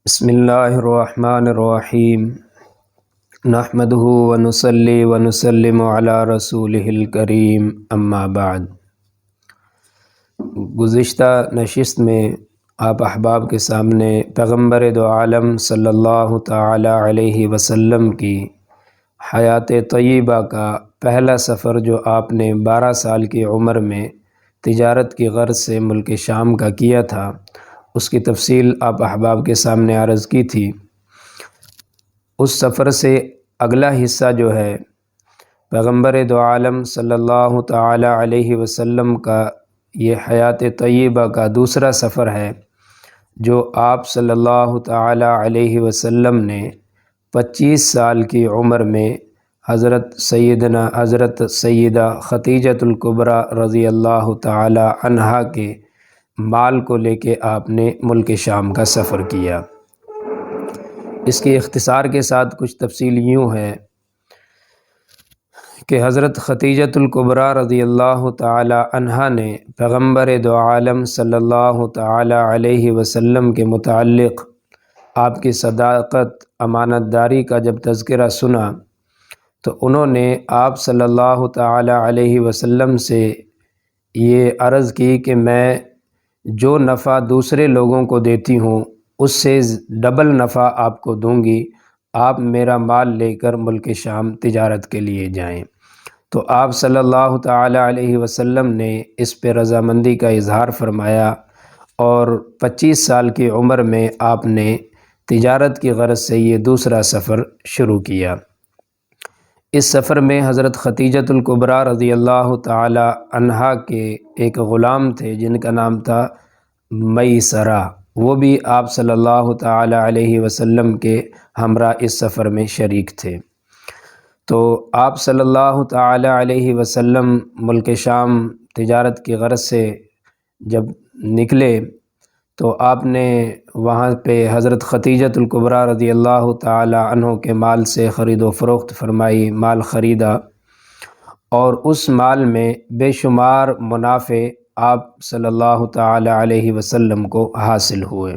بسم اللہ الرحمن الرحیم نحمدہ ونصلی ونسلم علی رسولہ الکریم اما بعد۔ گزشتہ نشست میں آپ احباب کے سامنے پیغمبر دو عالم صلی اللہ تعالی علیہ وسلم کی حیات طیبہ کا پہلا سفر جو آپ نے 12 سال کی عمر میں تجارت کی غرض سے ملک شام کا کیا تھا، اس کی تفصیل آپ احباب کے سامنے عرض کی تھی۔ اس سفر سے اگلا حصہ جو ہے پیغمبر دو عالم صلی اللہ تعالی علیہ وسلم کا یہ حیات طیبہ کا دوسرا سفر ہے، جو آپ صلی اللہ تعالی علیہ وسلم نے 25 سال کی عمر میں حضرت سیدہ خدیجۃ الکبریٰ رضی اللہ تعالی عنہا کے مال کو لے کے آپ نے ملک شام کا سفر کیا۔ اس کی اختصار کے ساتھ کچھ تفصیل یوں ہے کہ حضرت خدیجۃ الکبریٰ رضی اللہ تعالی عنہا نے پیغمبر دو عالم صلی اللہ تعالی علیہ وسلم کے متعلق آپ کی صداقت، امانت داری کا جب تذکرہ سنا تو انہوں نے آپ صلی اللہ تعالی علیہ وسلم سے یہ عرض کی کہ میں جو نفع دوسرے لوگوں کو دیتی ہوں اس سے ڈبل نفع آپ کو دوں گی، آپ میرا مال لے کر ملک شام تجارت کے لیے جائیں۔ تو آپ صلی اللہ تعالی علیہ وسلم نے اس پہ رضامندی کا اظہار فرمایا اور 25 سال کی عمر میں آپ نے تجارت کی غرض سے یہ دوسرا سفر شروع کیا۔ اس سفر میں حضرت خدیجۃ الکبریٰ رضی اللہ تعالی عنہا کے ایک غلام تھے جن کا نام تھا میسرہ، وہ بھی آپ صلی اللہ تعالی علیہ وسلم کے ہمراہ اس سفر میں شریک تھے۔ تو آپ صلی اللہ تعالی علیہ وسلم ملک شام تجارت کی غرض سے جب نکلے تو آپ نے وہاں پہ حضرت خدیجۃ الکبریٰ رضی اللہ تعالی عنہ کے مال سے خرید و فروخت فرمائی، مال خریدا اور اس مال میں بے شمار منافع آپ صلی اللہ تعالی علیہ وسلم کو حاصل ہوئے۔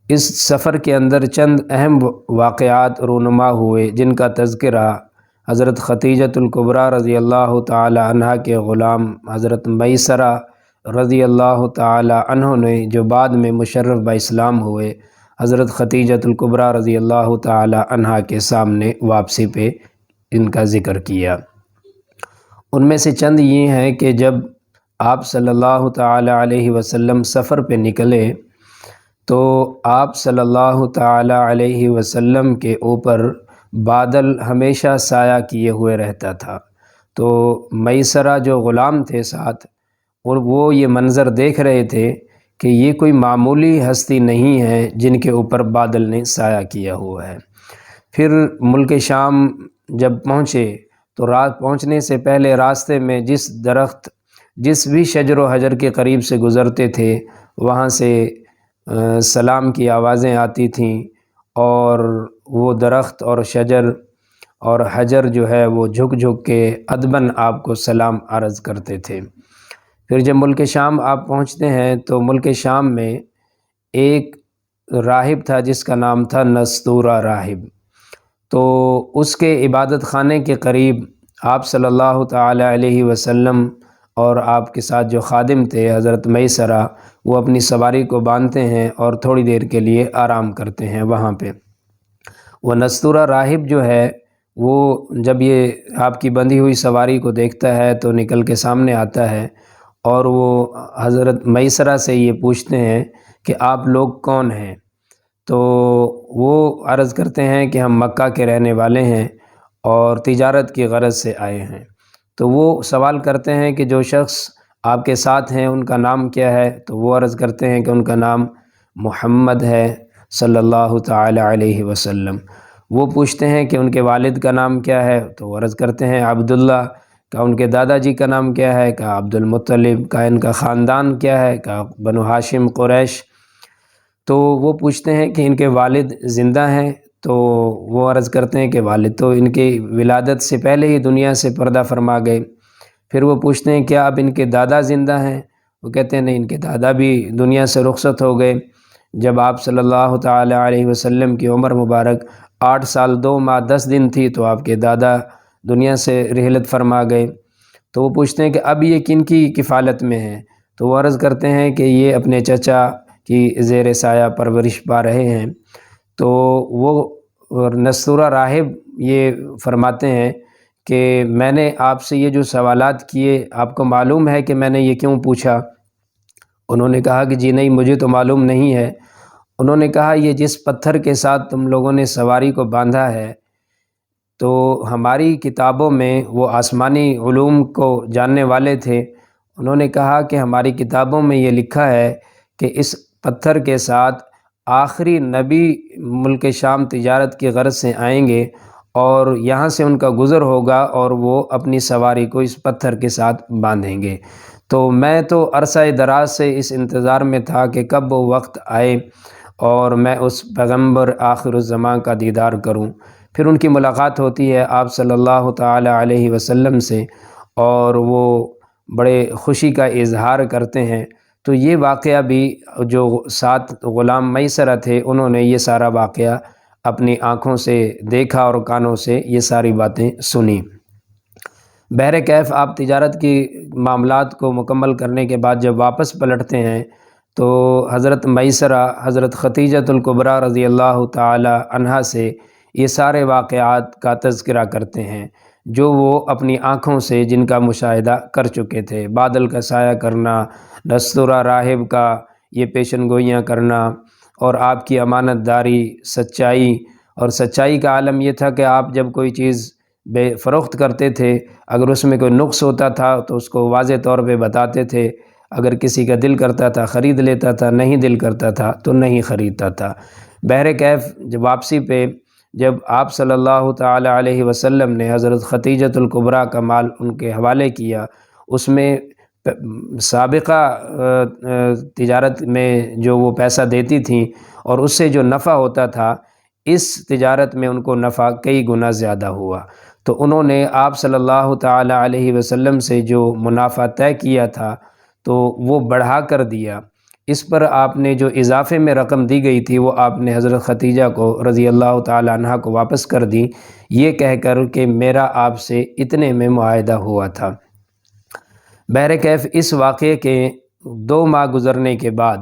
اس سفر کے اندر چند اہم واقعات رونما ہوئے جن کا تذکرہ حضرت خدیجۃ الکبریٰ رضی اللہ تعالی عنہ کے غلام حضرت میسرہ رضی اللہ تعالی عنہ نے، جو بعد میں مشرف باسلام ہوئے، حضرت خدیجۃ الکبریٰ رضی اللہ تعالی عنہ کے سامنے واپسی پہ ان کا ذکر کیا۔ ان میں سے چند یہ ہیں کہ جب آپ صلی اللہ تعالی علیہ وسلم سفر پہ نکلے تو آپ صلی اللہ تعالی علیہ وسلم کے اوپر بادل ہمیشہ سایہ کیے ہوئے رہتا تھا۔ تو میسرہ جو غلام تھے ساتھ، اور وہ یہ منظر دیکھ رہے تھے کہ یہ کوئی معمولی ہستی نہیں ہے جن کے اوپر بادل نے سایہ کیا ہوا ہے۔ پھر ملک شام جب پہنچے تو رات پہنچنے سے پہلے راستے میں جس درخت، جس بھی شجر و حجر کے قریب سے گزرتے تھے وہاں سے سلام کی آوازیں آتی تھیں، اور وہ درخت اور شجر اور حجر جو ہے وہ جھک جھک کے ادباً آپ کو سلام عرض کرتے تھے۔ پھر جب ملک شام آپ پہنچتے ہیں تو ملک شام میں ایک راہب تھا جس کا نام تھا نستورہ راہب، تو اس کے عبادت خانے کے قریب آپ صلی اللہ تعالی علیہ وسلم اور آپ کے ساتھ جو خادم تھے حضرت میسرہ، وہ اپنی سواری کو باندھتے ہیں اور تھوڑی دیر کے لیے آرام کرتے ہیں وہاں پہ۔ وہ نستورہ راہب جو ہے وہ جب یہ آپ کی بندھی ہوئی سواری کو دیکھتا ہے تو نکل کے سامنے آتا ہے اور وہ حضرت میسرہ سے یہ پوچھتے ہیں کہ آپ لوگ کون ہیں؟ تو وہ عرض کرتے ہیں کہ ہم مکہ کے رہنے والے ہیں اور تجارت کی غرض سے آئے ہیں۔ تو وہ سوال کرتے ہیں کہ جو شخص آپ کے ساتھ ہیں ان کا نام کیا ہے؟ تو وہ عرض کرتے ہیں کہ ان کا نام محمد ہے صلی اللہ تعالی علیہ وسلم۔ وہ پوچھتے ہیں کہ ان کے والد کا نام کیا ہے؟ تو وہ عرض کرتے ہیں عبداللہ۔ کا ان کے دادا جی کا نام کیا ہے؟ کہا عبد المطلب۔ کا ان کا خاندان کیا ہے؟ کہا بنو ہاشم قریش۔ تو وہ پوچھتے ہیں کہ ان کے والد زندہ ہیں؟ تو وہ عرض کرتے ہیں کہ والد تو ان کی ولادت سے پہلے ہی دنیا سے پردہ فرما گئے۔ پھر وہ پوچھتے ہیں کیا اب ان کے دادا زندہ ہیں؟ وہ کہتے ہیں نہیں، ان کے دادا بھی دنیا سے رخصت ہو گئے۔ جب آپ صلی اللہ تعالی علیہ وسلم کی عمر مبارک 8 سال 2 ماہ 10 دن تھی تو آپ کے دادا دنیا سے رحلت فرما گئے۔ تو وہ پوچھتے ہیں کہ اب یہ کن کی کفالت میں ہیں؟ تو وہ عرض کرتے ہیں کہ یہ اپنے چچا کی زیر سایہ پرورش پا رہے ہیں۔ تو وہ نستورہ راہب یہ فرماتے ہیں کہ میں نے آپ سے یہ جو سوالات کیے، آپ کو معلوم ہے کہ میں نے یہ کیوں پوچھا؟ انہوں نے کہا کہ جی نہیں، مجھے تو معلوم نہیں ہے۔ انہوں نے کہا یہ جس پتھر کے ساتھ تم لوگوں نے سواری کو باندھا ہے، تو ہماری کتابوں میں وہ آسمانی علوم کو جاننے والے تھے، انہوں نے کہا کہ ہماری کتابوں میں یہ لکھا ہے کہ اس پتھر کے ساتھ آخری نبی ملک شام تجارت کی غرض سے آئیں گے اور یہاں سے ان کا گزر ہوگا اور وہ اپنی سواری کو اس پتھر کے ساتھ باندھیں گے۔ تو میں تو عرصہ دراز سے اس انتظار میں تھا کہ کب وہ وقت آئے اور میں اس پیغمبر آخر الزماں کا دیدار کروں۔ پھر ان کی ملاقات ہوتی ہے آپ صلی اللہ تعالی علیہ وسلم سے اور وہ بڑے خوشی کا اظہار کرتے ہیں۔ تو یہ واقعہ بھی جو 7 غلام میسرہ تھے انہوں نے یہ سارا واقعہ اپنی آنکھوں سے دیکھا اور کانوں سے یہ ساری باتیں سنی۔ بہر کیف آپ تجارت کی معاملات کو مکمل کرنے کے بعد جب واپس پلٹتے ہیں تو حضرت میسرہ حضرت ختیجۃ الکبریٰ رضی اللہ تعالی عنہا سے یہ سارے واقعات کا تذکرہ کرتے ہیں جو وہ اپنی آنکھوں سے جن کا مشاہدہ کر چکے تھے۔ بادل کا سایہ کرنا، نستورہ راہب کا یہ پیشن گوئیاں کرنا، اور آپ کی امانت داری، سچائی، اور سچائی کا عالم یہ تھا کہ آپ جب کوئی چیز فروخت کرتے تھے، اگر اس میں کوئی نقص ہوتا تھا تو اس کو واضح طور پہ بتاتے تھے۔ اگر کسی کا دل کرتا تھا خرید لیتا تھا، نہیں دل کرتا تھا تو نہیں خریدتا تھا۔ بہر کیف جب واپسی پہ جب آپ صلی اللہ تعالی علیہ وسلم نے حضرت ختیجۃ الکبریٰ کا مال ان کے حوالے کیا، اس میں سابقہ تجارت میں جو وہ پیسہ دیتی تھیں اور اس سے جو نفع ہوتا تھا، اس تجارت میں ان کو نفع کئی گنا زیادہ ہوا۔ تو انہوں نے آپ صلی اللہ تعالی علیہ وسلم سے جو منافع طے کیا تھا تو وہ بڑھا کر دیا۔ اس پر آپ نے جو اضافے میں رقم دی گئی تھی وہ آپ نے حضرت ختیجہ کو رضی اللہ تعالی عنہا کو واپس کر دی، یہ کہہ کر کہ میرا آپ سے اتنے میں معاہدہ ہوا تھا۔ بہر کیف اس واقعے کے 2 ماہ گزرنے کے بعد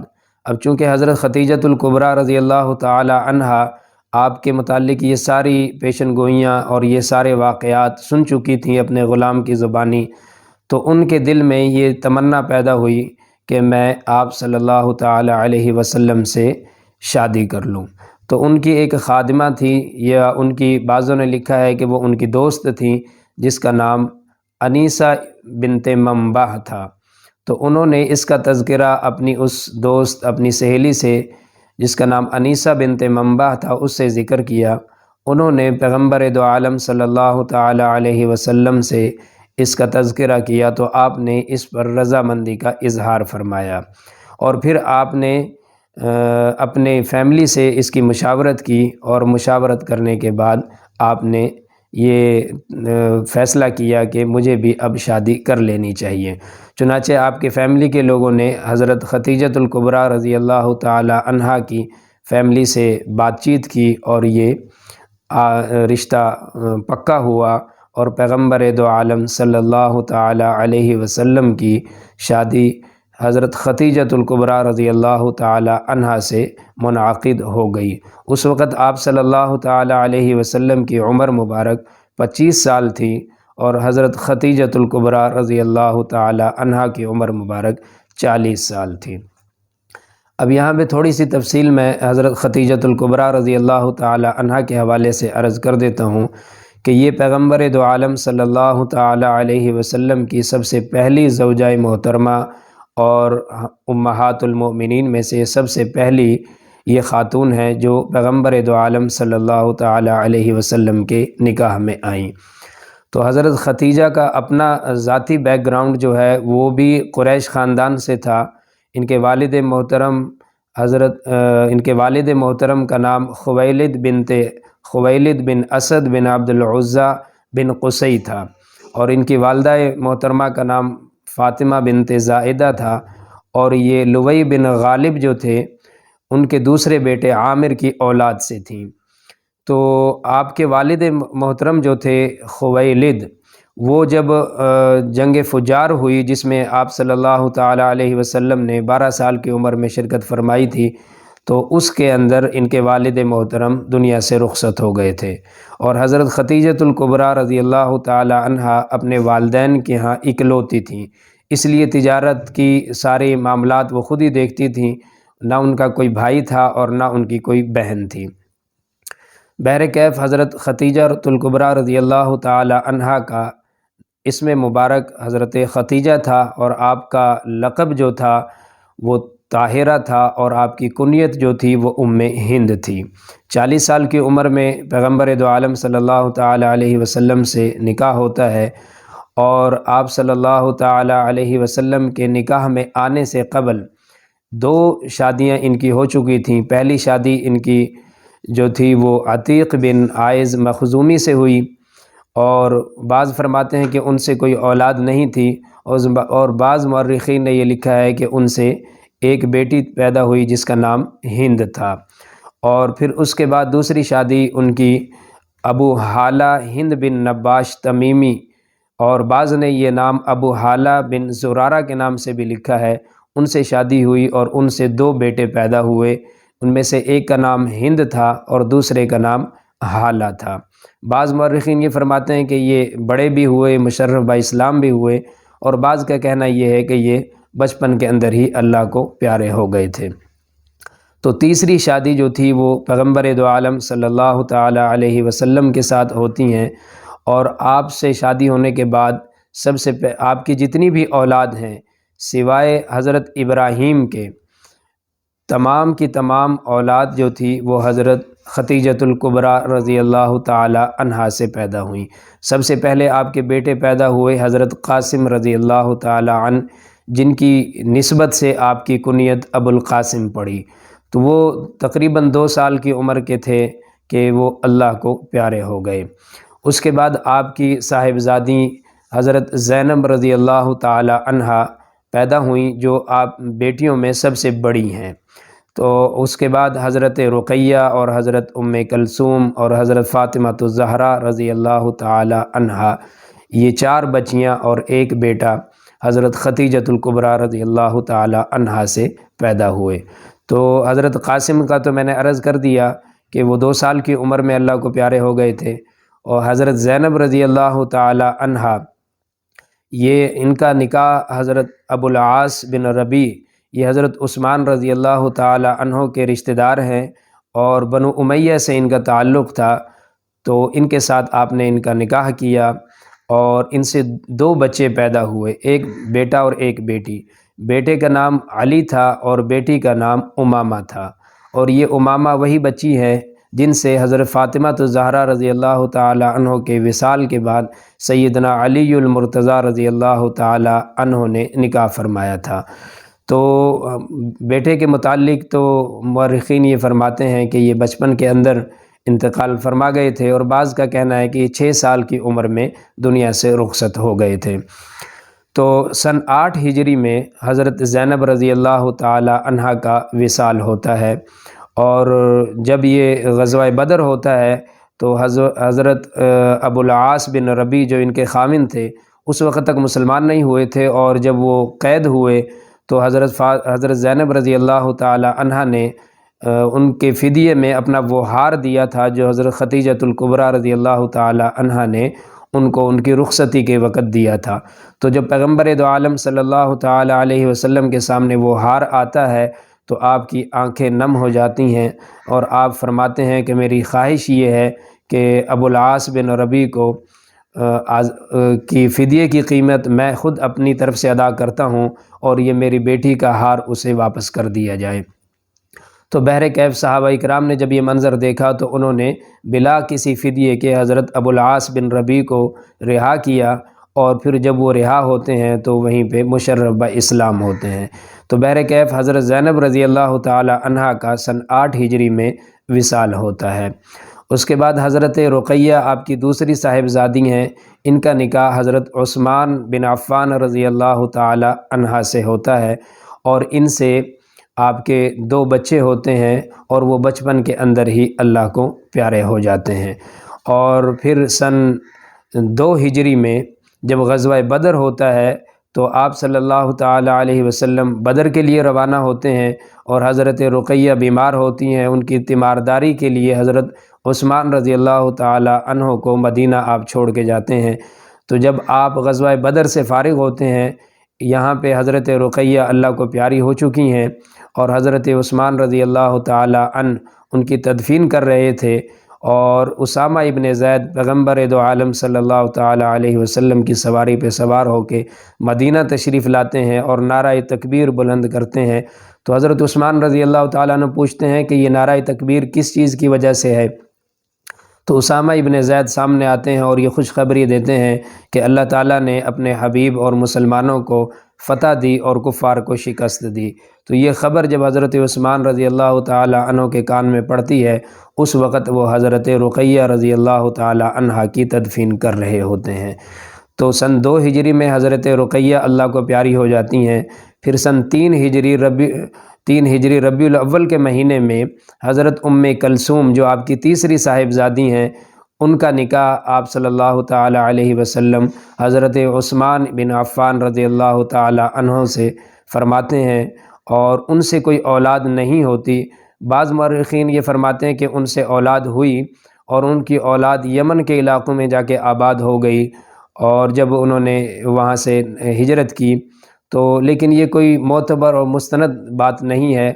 اب چونکہ حضرت ختیجۃ الکبریٰ رضی اللہ تعالی عنہا آپ کے متعلق یہ ساری پیشن گوئیاں اور یہ سارے واقعات سن چکی تھیں اپنے غلام کی زبانی، تو ان کے دل میں یہ تمنا پیدا ہوئی کہ میں آپ صلی اللہ تعالی علیہ وسلم سے شادی کر لوں۔ تو ان کی ایک خادمہ تھی، یا ان کی بعضوں نے لکھا ہے کہ وہ ان کی دوست تھیں، جس کا نام انیسہ بنت منبع تھا۔ تو انہوں نے اس کا تذکرہ اپنی اس دوست، اپنی سہیلی سے جس کا نام انیسہ بنت منبع تھا اس سے ذکر کیا۔ انہوں نے پیغمبر دو عالم صلی اللہ تعالی علیہ وسلم سے اس کا تذکرہ کیا تو آپ نے اس پر رضامندی کا اظہار فرمایا، اور پھر آپ نے اپنے فیملی سے اس کی مشاورت کی، اور مشاورت کرنے کے بعد آپ نے یہ فیصلہ کیا کہ مجھے بھی اب شادی کر لینی چاہیے۔ چنانچہ آپ کے فیملی کے لوگوں نے حضرت ختیجۃ الکبریٰ رضی اللہ تعالی عنہا کی فیملی سے بات چیت کی اور یہ رشتہ پکا ہوا، اور پیغمبر دو عالم صلی اللہ تعالی علیہ وسلم کی شادی حضرت ختیجۃ الکبریٰ رضی اللہ تعالی عنہا سے منعقد ہو گئی۔ اس وقت آپ صلی اللہ تعالی علیہ وسلم کی عمر مبارک 25 سال تھی، اور حضرت ختیجۃ الکبریٰ رضی اللہ تعالی عنہا کی عمر مبارک 40 سال تھی۔ اب یہاں پہ تھوڑی سی تفصیل میں حضرت ختیجۃ الکبریٰ رضی اللہ تعالی عنہا کے حوالے سے عرض کر دیتا ہوں کہ یہ پیغمبر دو عالم صلی اللہ تعالی علیہ وسلم کی سب سے پہلی زوجہ محترمہ اور امہات المؤمنین میں سے سب سے پہلی یہ خاتون ہیں جو پیغمبر دو عالم صلی اللہ تعالی علیہ وسلم کے نکاح میں آئیں۔ تو حضرت ختیجہ کا اپنا ذاتی بیک گراؤنڈ جو ہے وہ بھی قریش خاندان سے تھا۔ ان کے والد محترم کا نام خویلد بن اسد بن عبد العزیٰ بن قصی تھا، اور ان کی والدہ محترمہ کا نام فاطمہ بنت زائدہ تھا، اور یہ لوی بن غالب جو تھے ان کے دوسرے بیٹے عامر کی اولاد سے تھیں۔ تو آپ کے والد محترم جو تھے خویلد، وہ جب جنگ فجار ہوئی جس میں آپ صلی اللہ تعالیٰ علیہ وسلم نے 12 سال کی عمر میں شرکت فرمائی تھی، تو اس کے اندر ان کے والد محترم دنیا سے رخصت ہو گئے تھے، اور حضرت ختیجۃ الکبریٰ رضی اللہ تعالیٰ عنہا اپنے والدین کے ہاں اکلوتی تھیں، اس لیے تجارت کی سارے معاملات وہ خود ہی دیکھتی تھیں، نہ ان کا کوئی بھائی تھا اور نہ ان کی کوئی بہن تھی۔ بہرکیف حضرت ختیجۃ الکبریٰ رضی اللہ تعالیٰ عنہا کا اسم مبارک حضرت ختیجہ تھا، اور آپ کا لقب جو تھا وہ طاہرہ تھا، اور آپ کی کنیت جو تھی وہ ام ہند تھی۔ 40 سال کی عمر میں پیغمبر دو عالم صلی اللہ تعالیٰ علیہ وسلم سے نکاح ہوتا ہے، اور آپ صلی اللہ تعالیٰ علیہ وسلم کے نکاح میں آنے سے قبل 2 شادیاں ان کی ہو چکی تھیں۔ پہلی شادی ان کی جو تھی وہ عتیق بن عائز مخزومی سے ہوئی، اور بعض فرماتے ہیں کہ ان سے کوئی اولاد نہیں تھی، اور بعض مورخین نے یہ لکھا ہے کہ ان سے ایک بیٹی پیدا ہوئی جس کا نام ہند تھا۔ اور پھر اس کے بعد دوسری شادی ان کی ابو حالہ ہند بن نباش تمیمی، اور بعض نے یہ نام ابو حالہ بن زرارہ کے نام سے بھی لکھا ہے، ان سے شادی ہوئی اور ان سے 2 بیٹے پیدا ہوئے، ان میں سے ایک کا نام ہند تھا اور دوسرے کا نام حالہ تھا۔ بعض مورخین یہ فرماتے ہیں کہ یہ بڑے بھی ہوئے، مشرف با اسلام بھی ہوئے، اور بعض کا کہنا یہ ہے کہ یہ بچپن کے اندر ہی اللہ کو پیارے ہو گئے تھے۔ تو تیسری شادی جو تھی وہ پیغمبر دو عالم صلی اللہ تعالیٰ علیہ وسلم کے ساتھ ہوتی ہیں، اور آپ سے شادی ہونے کے بعد آپ کی جتنی بھی اولاد ہیں سوائے حضرت ابراہیم کے، تمام کی تمام اولاد جو تھی وہ حضرت ختیجۃ الکبریٰ رضی اللہ تعالی عنہا سے پیدا ہوئیں۔ سب سے پہلے آپ کے بیٹے پیدا ہوئے حضرت قاسم رضی اللہ تعالی عنہ، جن کی نسبت سے آپ کی کنیت ابو القاسم پڑی۔ تو وہ تقریباً 2 سال کی عمر کے تھے کہ وہ اللہ کو پیارے ہو گئے۔ اس کے بعد آپ کی صاحبزادی حضرت زینب رضی اللہ تعالی عنہا پیدا ہوئیں، جو آپ بیٹیوں میں سب سے بڑی ہیں۔ تو اس کے بعد حضرت رقیہ اور حضرت ام کلثوم اور حضرت فاطمہ الزہرا رضی اللہ تعالی عنہا، یہ 4 بچیاں اور ایک بیٹا حضرت ختیجۃ الکبریٰ رضی اللہ تعالی عنہا سے پیدا ہوئے۔ تو حضرت قاسم کا تو میں نے عرض کر دیا کہ وہ 2 سال کی عمر میں اللہ کو پیارے ہو گئے تھے، اور حضرت زینب رضی اللہ تعالی عنہا، یہ ان کا نکاح حضرت ابو العاص بن ربیع، یہ حضرت عثمان رضی اللہ تعالی عنہ کے رشتہ دار ہیں، اور بنو امیہ سے ان کا تعلق تھا، تو ان کے ساتھ آپ نے ان کا نکاح کیا، اور ان سے 2 بچے پیدا ہوئے، ایک بیٹا اور ایک بیٹی۔ بیٹے کا نام علی تھا اور بیٹی کا نام امامہ تھا، اور یہ امامہ وہی بچی ہے جن سے حضرت فاطمہ الزہرا رضی اللہ تعالی عنہ کے وصال کے بعد سیدنا علی المرتضیٰ رضی اللہ تعالی عنہ نے نکاح فرمایا تھا۔ تو بیٹے کے متعلق تو مورخین یہ فرماتے ہیں کہ یہ بچپن کے اندر انتقال فرما گئے تھے، اور بعض کا کہنا ہے کہ یہ 6 سال کی عمر میں دنیا سے رخصت ہو گئے تھے۔ تو سن 8 ہجری میں حضرت زینب رضی اللہ تعالی عنہا کا وصال ہوتا ہے، اور جب یہ غزوہ بدر ہوتا ہے تو حضرت ابو العاص بن ربیع جو ان کے خاوند تھے اس وقت تک مسلمان نہیں ہوئے تھے، اور جب وہ قید ہوئے تو حضرت زینب رضی اللہ تعالی عنہا نے ان کے فدیے میں اپنا وہ ہار دیا تھا جو حضرت ختیجۃ الکبریٰ رضی اللہ تعالی عنہا نے ان کو ان کی رخصتی کے وقت دیا تھا۔ تو جب پیغمبر دو عالم صلی اللہ تعالی علیہ وسلم کے سامنے وہ ہار آتا ہے تو آپ کی آنکھیں نم ہو جاتی ہیں، اور آپ فرماتے ہیں کہ میری خواہش یہ ہے کہ ابو العاص بن ربیع کو کی فدیے کی قیمت میں خود اپنی طرف سے ادا کرتا ہوں، اور یہ میری بیٹی کا ہار اسے واپس کر دیا جائے۔ تو بہرکیف صحابہ اکرام نے جب یہ منظر دیکھا تو انہوں نے بلا کسی فدیے کے حضرت ابو العاص بن ربیع کو رہا کیا، اور پھر جب وہ رہا ہوتے ہیں تو وہیں پہ مشرف با اسلام ہوتے ہیں۔ تو بہرکیف حضرت زینب رضی اللہ تعالی عنہا کا سن 8 ہجری میں وصال ہوتا ہے۔ اس کے بعد حضرت رقیہ آپ کی دوسری صاحبزادی ہیں، ان کا نکاح حضرت عثمان بن عفان رضی اللہ تعالی عنہ سے ہوتا ہے، اور ان سے آپ کے 2 بچے ہوتے ہیں اور وہ بچپن کے اندر ہی اللہ کو پیارے ہو جاتے ہیں۔ اور پھر سن 2 ہجری میں جب غزوہ بدر ہوتا ہے تو آپ صلی اللہ تعالیٰ علیہ وسلم بدر کے لیے روانہ ہوتے ہیں، اور حضرت رقیہ بیمار ہوتی ہیں، ان کی تیمارداری کے لیے حضرت عثمان رضی اللہ تعالیٰ عنہ کو مدینہ آپ چھوڑ کے جاتے ہیں۔ تو جب آپ غزوہ بدر سے فارغ ہوتے ہیں، یہاں پہ حضرت رقیہ اللہ کو پیاری ہو چکی ہیں، اور حضرت عثمان رضی اللہ تعالیٰ عنہ ان کی تدفین کر رہے تھے، اور اسامہ ابن زید پیغمبر دو عالم صلی اللہ تعالیٰ علیہ وسلم کی سواری پہ سوار ہو کے مدینہ تشریف لاتے ہیں اور نعرہ تکبیر بلند کرتے ہیں۔ تو حضرت عثمان رضی اللہ تعالیٰ عنہ پوچھتے ہیں کہ یہ نعرہ تکبیر کس چیز کی وجہ سے ہے؟ تو اسامہ ابن زید سامنے آتے ہیں اور یہ خوشخبری دیتے ہیں کہ اللہ تعالیٰ نے اپنے حبیب اور مسلمانوں کو فتح دی اور کفار کو شکست دی۔ تو یہ خبر جب حضرت عثمان رضی اللہ تعالیٰ عنہ کے کان میں پڑتی ہے، اس وقت وہ حضرت رقیہ رضی اللہ تعالیٰ عنہا کی تدفین کر رہے ہوتے ہیں۔ تو سن 2 ہجری میں حضرت رقیہ اللہ کو پیاری ہو جاتی ہیں۔ پھر سن 3 ہجری ربیع الاول کے مہینے میں حضرت کلثوم جو آپ کی تیسری صاحبزادی ہیں، ان کا نکاح آپ صلی اللہ تعالیٰ علیہ وسلم حضرت عثمان بن عفان رضی اللہ تعالیٰ عنہ سے فرماتے ہیں، اور ان سے کوئی اولاد نہیں ہوتی۔ بعض مورخین یہ فرماتے ہیں کہ ان سے اولاد ہوئی، اور ان کی اولاد یمن کے علاقوں میں جا کے آباد ہو گئی، اور جب انہوں نے وہاں سے ہجرت کی تو لیکن یہ کوئی معتبر اور مستند بات نہیں ہے۔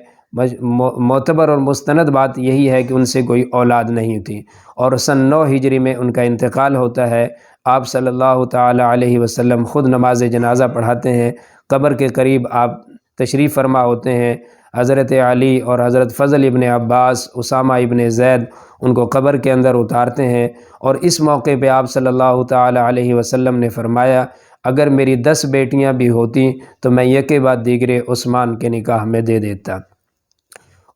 معتبر اور مستند بات یہی ہے کہ ان سے کوئی اولاد نہیں تھی، اور سن 9 ہجری میں ان کا انتقال ہوتا ہے۔ آپ صلی اللہ تعالیٰ علیہ وسلم خود نماز جنازہ پڑھاتے ہیں، قبر کے قریب آپ تشریف فرما ہوتے ہیں، حضرت علی اور حضرت فضل ابن عباس، اسامہ ابن زید ان کو قبر کے اندر اتارتے ہیں، اور اس موقع پہ آپ صلی اللہ تعالیٰ علیہ وسلم نے فرمایا اگر میری 10 بیٹیاں بھی ہوتی تو میں یکے بعد دیگرے عثمان کے نکاح میں دے دیتا۔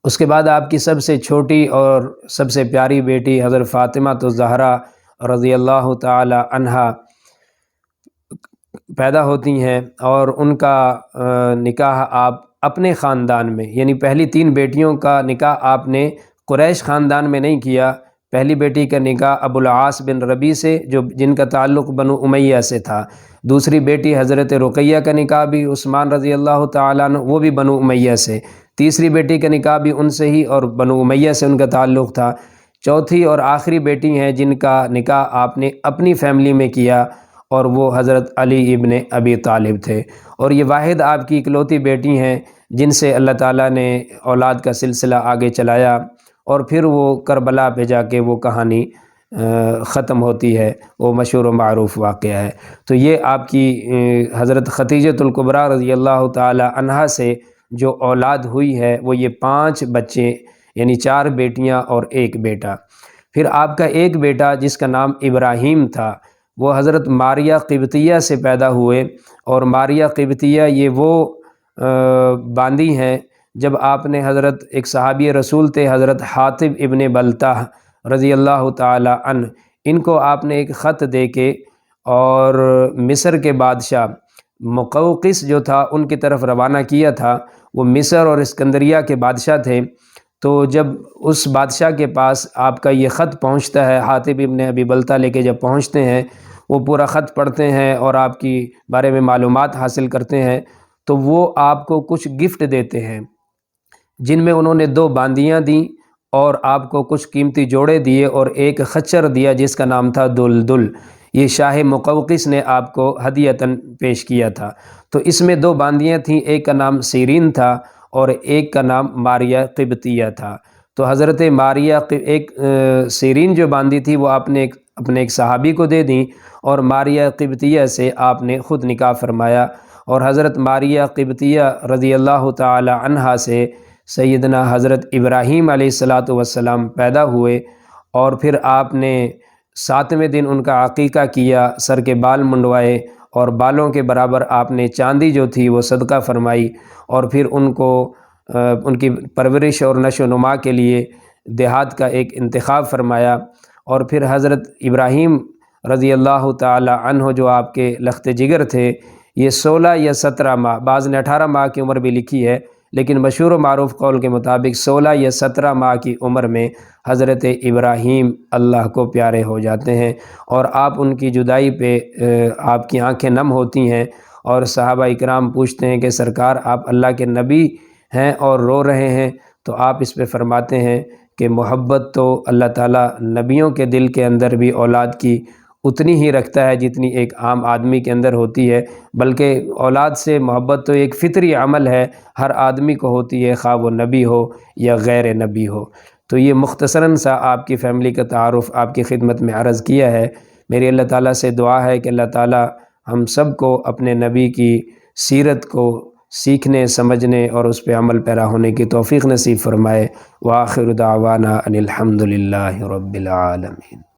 اس کے بعد آپ کی سب سے چھوٹی اور سب سے پیاری بیٹی حضرت فاطمہ الزہرا رضی اللہ تعالی عنہا پیدا ہوتی ہیں، اور ان کا نکاح آپ اپنے خاندان میں، یعنی پہلی 3 بیٹیوں کا نکاح آپ نے قریش خاندان میں نہیں کیا۔ پہلی بیٹی کا نکاح ابو العاص بن ربیع سے، جن کا تعلق بنو امیہ سے تھا۔ دوسری بیٹی حضرت رقیہ کا نکاح بھی عثمان رضی اللہ تعالیٰ عنہ، وہ بھی بنو امیہ سے۔ تیسری بیٹی کا نکاح بھی ان سے ہی اور بنو امیہ سے ان کا تعلق تھا۔ چوتھی اور آخری بیٹی ہیں جن کا نکاح آپ نے اپنی فیملی میں کیا، اور وہ حضرت علی ابن ابی طالب تھے، اور یہ واحد آپ کی اکلوتی بیٹی ہیں جن سے اللہ تعالیٰ نے اولاد کا سلسلہ آگے چلایا، اور پھر وہ کربلا پہ جا کے وہ کہانی ختم ہوتی ہے، وہ مشہور و معروف واقعہ ہے۔ تو یہ آپ کی حضرت خدیجۃ الکبریٰ رضی اللہ تعالی عنہا سے جو اولاد ہوئی ہے وہ یہ 5 بچے، یعنی 4 بیٹیاں اور 1 بیٹا۔ پھر آپ کا ایک بیٹا جس کا نام ابراہیم تھا، وہ حضرت ماریہ قبطیہ سے پیدا ہوئے، اور ماریہ قبطیہ یہ وہ باندی ہیں جب آپ نے حضرت ایک صحابی رسول تھے حضرت حاطب ابن بلتہ رضی اللہ تعالی عنہ، ان کو آپ نے ایک خط دے کے اور مصر کے بادشاہ مقوقس جو تھا ان کی طرف روانہ کیا تھا۔ وہ مصر اور اسکندریہ کے بادشاہ تھے، تو جب اس بادشاہ کے پاس آپ کا یہ خط پہنچتا ہے، حاطب ابن ابی بلتہ لے کے جب پہنچتے ہیں، وہ پورا خط پڑھتے ہیں اور آپ کی بارے میں معلومات حاصل کرتے ہیں، تو وہ آپ کو کچھ گفٹ دیتے ہیں، جن میں انہوں نے 2 باندیاں دیں، اور آپ کو کچھ قیمتی جوڑے دیے، اور ایک خچر دیا جس کا نام تھا دلدل۔ یہ شاہ مقوقس نے آپ کو ہدیتاً پیش کیا تھا۔ تو اس میں 2 باندیاں تھیں، ایک کا نام سیرین تھا اور ایک کا نام ماریہ قبطیہ تھا۔ تو حضرت ماریہ سیرین جو باندی تھی وہ آپ نے اپنے ایک صحابی کو دے دیں، اور ماریہ قبطیہ سے آپ نے خود نکاح فرمایا، اور حضرت ماریہ قبطیہ رضی اللہ تعالی عنہا سے سیدنا حضرت ابراہیم علیہ السلام پیدا ہوئے، اور پھر آپ نے 7ویں دن ان کا عقیقہ کیا، سر کے بال منڈوائے، اور بالوں کے برابر آپ نے چاندی جو تھی وہ صدقہ فرمائی، اور پھر ان کو ان کی پرورش اور نشو و نما کے لیے دیہات کا ایک انتخاب فرمایا، اور پھر حضرت ابراہیم رضی اللہ تعالی عنہ جو آپ کے لخت جگر تھے، یہ 16 یا 17 ماہ، بعض نے 18 ماہ کی عمر بھی لکھی ہے، لیکن مشہور و معروف قول کے مطابق 16 یا 17 ماہ کی عمر میں حضرت ابراہیم اللہ کو پیارے ہو جاتے ہیں، اور آپ ان کی جدائی پہ آپ کی آنکھیں نم ہوتی ہیں، اور صحابہ اکرام پوچھتے ہیں کہ سرکار آپ اللہ کے نبی ہیں اور رو رہے ہیں؟ تو آپ اس پہ فرماتے ہیں کہ محبت تو اللہ تعالیٰ نبیوں کے دل کے اندر بھی اولاد کی اتنی ہی رکھتا ہے جتنی ایک عام آدمی کے اندر ہوتی ہے، بلکہ اولاد سے محبت تو ایک فطری عمل ہے، ہر آدمی کو ہوتی ہے، خواہ وہ نبی ہو یا غیر نبی ہو۔ تو یہ مختصراً سا آپ کی فیملی کا تعارف آپ کی خدمت میں عرض کیا ہے۔ میری اللہ تعالیٰ سے دعا ہے کہ اللہ تعالیٰ ہم سب کو اپنے نبی کی سیرت کو سیکھنے، سمجھنے اور اس پہ عمل پیرا ہونے کی توفیق نصیب فرمائے۔ وآخر دعوانا ان الحمد للہ رب العالمین۔